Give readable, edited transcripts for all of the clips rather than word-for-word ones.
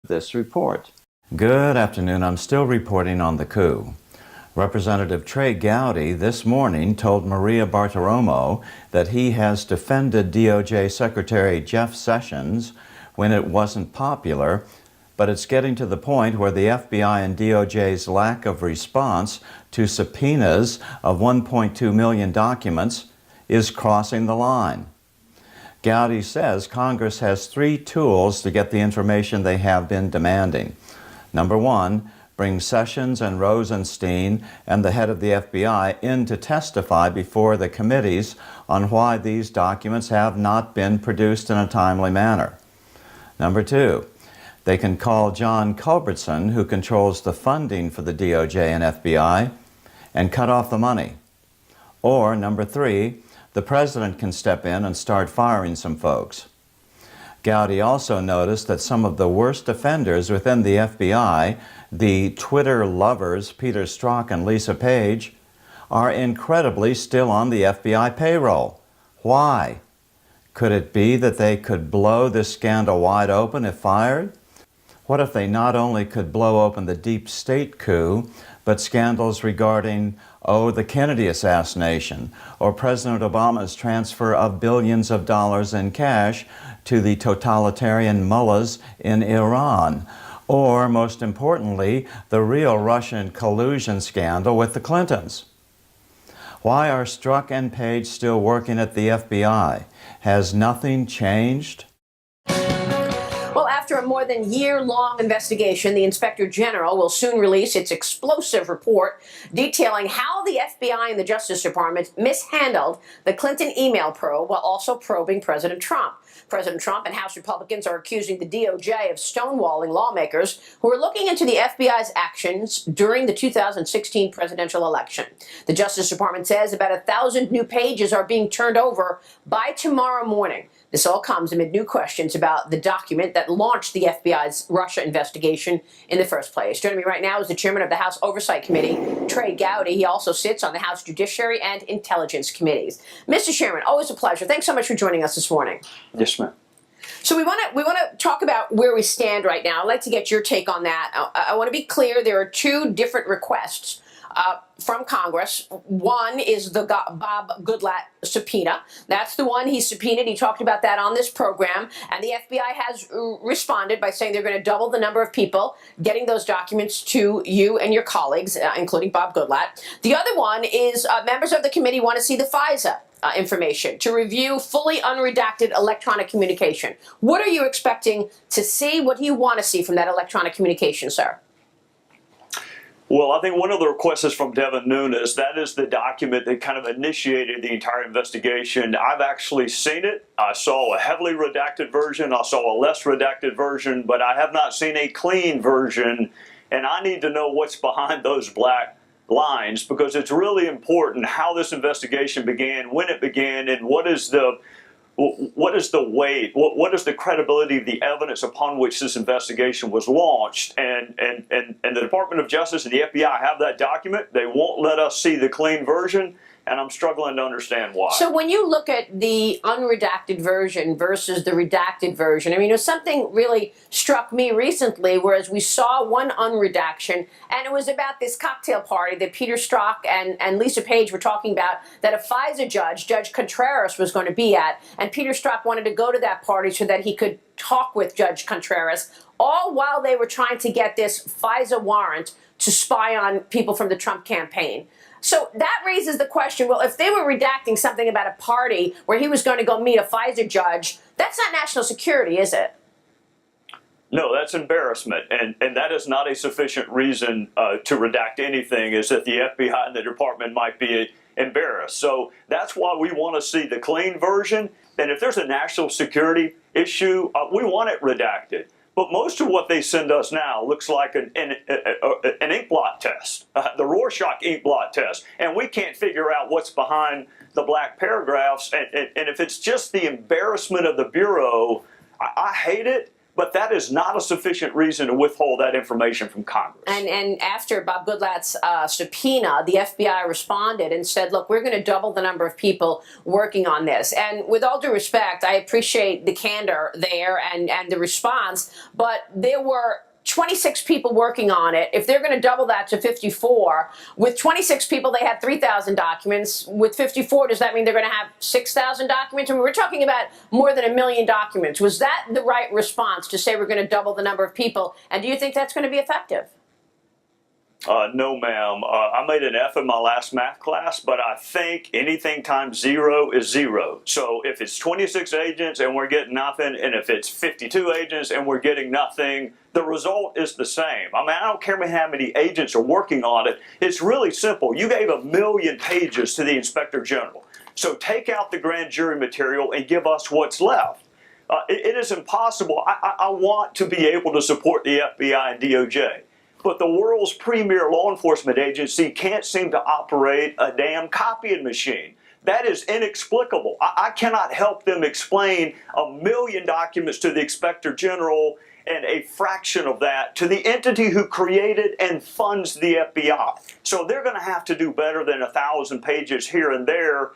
this report. Good afternoon. I'm still reporting on the coup. Representative Trey Gowdy this morning told Maria Bartiromo that he has defended DOJ Secretary Jeff Sessions when it wasn't popular, but it's getting to the point where the FBI and DOJ's lack of response to subpoenas of 1.2 million documents is crossing the line. Gowdy says Congress has three tools to get the information they have been demanding. Number one, bring Sessions and Rosenstein and the head of the FBI in to testify before the committees on why these documents have not been produced in a timely manner. Number two, they can call John Culbertson, who controls the funding for the DOJ and FBI, and cut off the money. Or number three, the president can step in and start firing some folks. Gowdy also noticed that some of the worst offenders within the FBI, the Twitter lovers Peter Strzok and Lisa Page, are incredibly still on the FBI payroll. Why? Could it be that they could blow this scandal wide open if fired? What if they not only could blow open the deep state coup, but scandals regarding, the Kennedy assassination, or President Obama's transfer of billions of dollars in cash to the totalitarian mullahs in Iran, or, most importantly, the real Russian collusion scandal with the Clintons? Why are Strzok and Page still working at the FBI? Has nothing changed? Well, after a more than year-long investigation, the Inspector General will soon release its explosive report detailing how the FBI and the Justice Department mishandled the Clinton email probe while also probing President Trump. President Trump and House Republicans are accusing the DOJ of stonewalling lawmakers who are looking into the FBI's actions during the 2016 presidential election. The Justice Department says about 1,000 new pages are being turned over by tomorrow morning. This all comes amid new questions about the document that launched the FBI's Russia investigation in the first place. Joining me right now is the chairman of the House Oversight Committee, Trey Gowdy. He also sits on the House Judiciary and Intelligence Committees. Mr. Chairman, always a pleasure. Thanks so much for joining us this morning. Yes, ma'am. So we want to talk about where we stand right now. I'd like to get your take on that. I want to be clear. There are two different requests from Congress. One is the Bob Goodlatte subpoena. That's the one he subpoenaed. He talked about that on this program. And the FBI has responded by saying they're going to double the number of people getting those documents to you and your colleagues, including Bob Goodlatte. The other one is members of the committee want to see the FISA information to review fully unredacted electronic communication. What are you expecting to see? What do you want to see from that electronic communication, sir? Well, I think one of the requests is from Devin Nunes. That is the document that kind of initiated the entire investigation. I've actually seen it. I saw a heavily redacted version. I saw a less redacted version, but I have not seen a clean version. And I need to know what's behind those black lines, because it's really important how this investigation began, when it began, and what is the weight, what is the credibility of the evidence upon which this investigation was launched. And the Department of Justice and the FBI have that document. They won't let us see the clean version, and I'm struggling to understand why. So when you look at the unredacted version versus the redacted version, I mean, something really struck me recently, whereas we saw one unredaction, and it was about this cocktail party that Peter Strzok and Lisa Page were talking about, that a FISA judge, Judge Contreras, was going to be at, and Peter Strzok wanted to go to that party so that he could talk with Judge Contreras, all while they were trying to get this FISA warrant to spy on people from the Trump campaign. So that raises the question, well, if they were redacting something about a party where he was going to go meet a FISA judge, that's not national security, is it? No, that's embarrassment, and that is not a sufficient reason to redact anything, is that the FBI and the department might be embarrassed. So that's why we want to see the clean version, and if there's a national security issue, we want it redacted. But most of what they send us now looks like an ink blot test, the Rorschach ink blot test. And we can't figure out what's behind the black paragraphs. And if it's just the embarrassment of the Bureau, I hate it. But that is not a sufficient reason to withhold that information from Congress. And after Bob Goodlatte's subpoena, the FBI responded and said, look, we're going to double the number of people working on this. And with all due respect, I appreciate the candor there and the response, but there were 26 people working on it. If they're going to double that to 54, with 26 people, they had 3,000 documents. With 54, does that mean they're going to have 6,000 documents? I mean, we're talking about more than 1 million documents. Was that the right response to say we're going to double the number of people? And do you think that's going to be effective? No, ma'am. I made an F in my last math class, but I think anything times 0 is 0. So if it's 26 agents and we're getting nothing, and if it's 52 agents and we're getting nothing, the result is the same. I mean, I don't care how many agents are working on it. It's really simple. You gave 1 million pages to the Inspector General. So take out the grand jury material and give us what's left. It is impossible. I want to be able to support the FBI and DOJ. But the world's premier law enforcement agency can't seem to operate a damn copying machine. That is inexplicable. I cannot help them explain 1 million documents to the Inspector General and a fraction of that to the entity who created and funds the FBI. So they're going to have to do better than 1,000 pages here and there.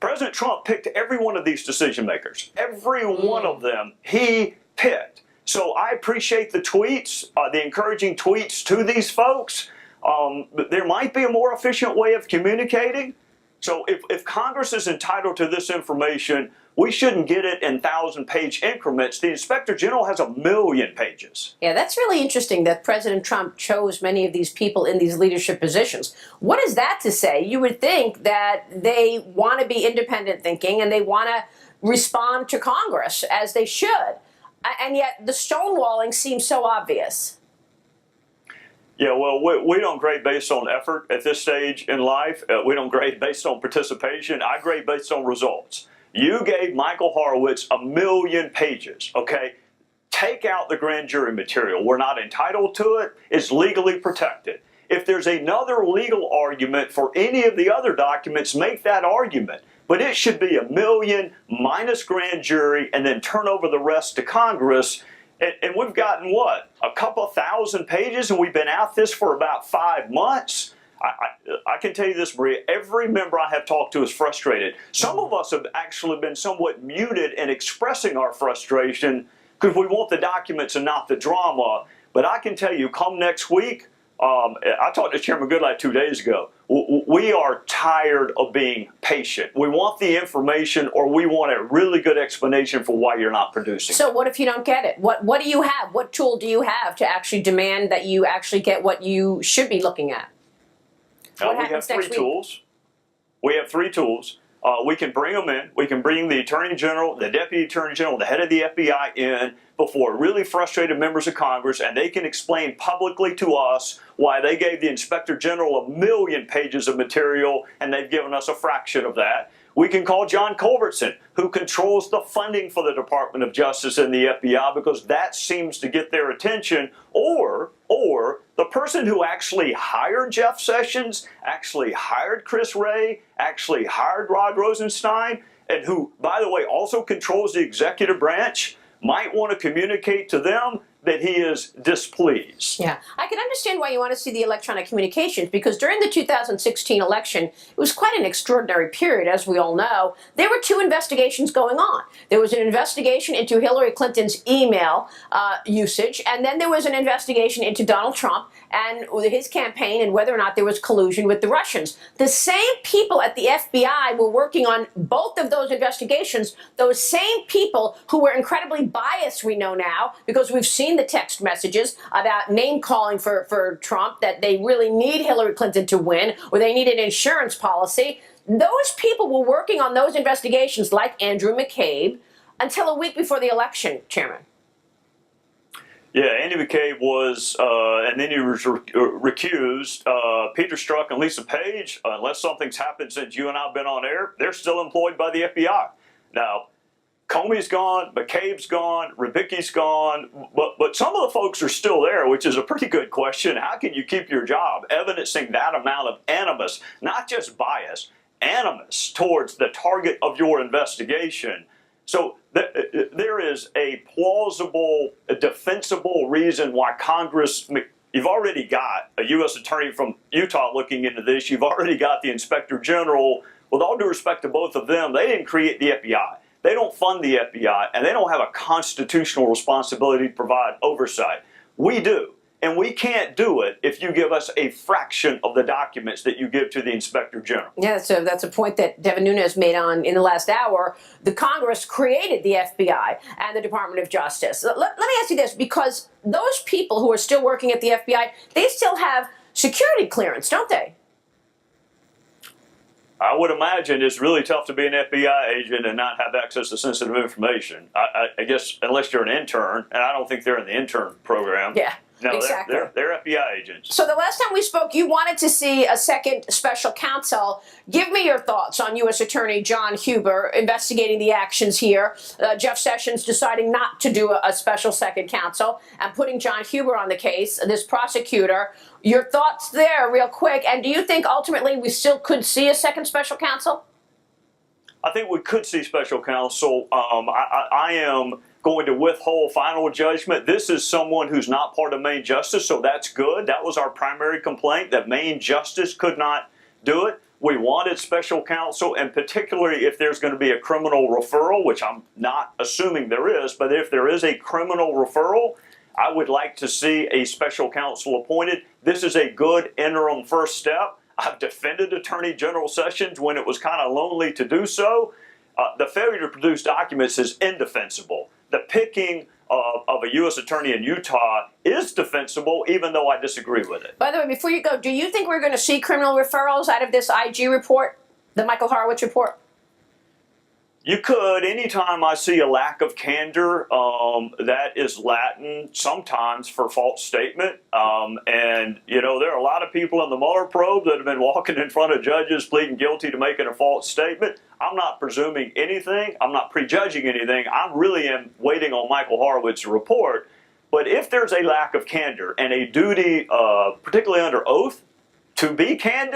President Trump picked every one of these decision makers. Every one of them he picked. So I appreciate the tweets, the encouraging tweets to these folks. But there might be a more efficient way of communicating. So if Congress is entitled to this information, we shouldn't get it in 1,000-page increments. The Inspector General has 1 million pages. Yeah, that's really interesting that President Trump chose many of these people in these leadership positions. What is that to say? You would think that they want to be independent thinking and they want to respond to Congress as they should. And yet the stonewalling seems so obvious. Yeah, well, we don't grade based on effort at this stage in life. We don't grade based on participation. I grade based on results. You gave Michael Horowitz 1 million pages, okay? Take out the grand jury material. We're not entitled to it. It's legally protected. If there's another legal argument for any of the other documents, make that argument. But it should be 1 million minus grand jury and then turn over the rest to Congress. And we've gotten, what, a couple 1,000 pages, and we've been at this for about 5 months? I can tell you this, Maria, every member I have talked to is frustrated. Some of us have actually been somewhat muted in expressing our frustration because we want the documents and not the drama. But I can tell you, come next week, I talked to Chairman Goodlatte 2 days ago. We are tired of being patient. We want the information, or we want a really good explanation for why you're not producing. So what if you don't get it? What do you have? What tool do you have to actually demand that you actually get what you should be looking at? What we have happens three next week? tools. We have 3 tools. We can bring them in. We can bring the Attorney General, the Deputy Attorney General, the head of the FBI in before really frustrated members of Congress, and they can explain publicly to us why they gave the Inspector General 1 million pages of material and they've given us a fraction of that. We can call John Culbertson, who controls the funding for the Department of Justice and the FBI, because that seems to get their attention. Or the person who actually hired Jeff Sessions, actually hired Chris Wray, actually hired Rod Rosenstein, and who, by the way, also controls the executive branch, might want to communicate to them that he is displeased. Yeah, I can understand why you want to see the electronic communications, because during the 2016 election, it was quite an extraordinary period, as we all know. There were 2 investigations going on. There was an investigation into Hillary Clinton's email usage, and then there was an investigation into Donald Trump and his campaign and whether or not there was collusion with the Russians. The same people at the FBI were working on both of those investigations, those same people who were incredibly biased, we know now, because we've seen the text messages about name calling for Trump, that they really need Hillary Clinton to win, or they need an insurance policy. Those people were working on those investigations, like Andrew McCabe, until a week before the election, Chairman. Yeah, Andy McCabe was, and then he was recused. Peter Strzok and Lisa Page, unless something's happened since you and I have been on air, they're still employed by the FBI. Now, Comey's gone, McCabe's gone, Rybicki's gone, but some of the folks are still there, which is a pretty good question. How can you keep your job evidencing that amount of animus, not just bias, animus towards the target of your investigation? So there is a plausible, defensible reason why Congress. You've already got a U.S. attorney from Utah looking into this. You've already got the inspector general. With all due respect to both of them, they didn't create the FBI. They don't fund the FBI, and they don't have a constitutional responsibility to provide oversight. We do. And we can't do it if you give us a fraction of the documents that you give to the Inspector General. Yeah, so that's a point that Devin Nunes made in the last hour. The Congress created the FBI and the Department of Justice. Let me ask you this, because those people who are still working at the FBI, they still have security clearance, don't they? I would imagine it's really tough to be an FBI agent and not have access to sensitive information. I guess unless you're an intern, and I don't think they're in the intern program. Yeah. No, exactly. they're FBI agents. So the last time we spoke, you wanted to see a second special counsel. Give me your thoughts on U.S. Attorney John Huber investigating the actions here. Jeff Sessions deciding not to do a special second counsel and putting John Huber on the case, this prosecutor. Your thoughts there real quick. And do you think ultimately we still could see a second special counsel? I think we could see special counsel. I am going to withhold final judgment. This is someone who's not part of Main Justice, so that's good. That was our primary complaint, that Main Justice could not do it. We wanted special counsel, and particularly if there's going to be a criminal referral, which I'm not assuming there is, but if there is a criminal referral, I would like to see a special counsel appointed. This is a good interim first step. I've defended Attorney General Sessions when it was kind of lonely to do so. The failure to produce documents is indefensible. The picking of a U.S. attorney in Utah is defensible, even though I disagree with it. By the way, before you go, do you think we're going to see criminal referrals out of this IG report, the Michael Horowitz report? You could. Anytime I see a lack of candor, that is Latin sometimes for false statement. And, you know, there are a lot of people in the Mueller probe that have been walking in front of judges pleading guilty to making a false statement. I'm not presuming anything. I'm not prejudging anything. I really am waiting on Michael Horowitz's report. But if there's a lack of candor and a duty, particularly under oath, to be candid,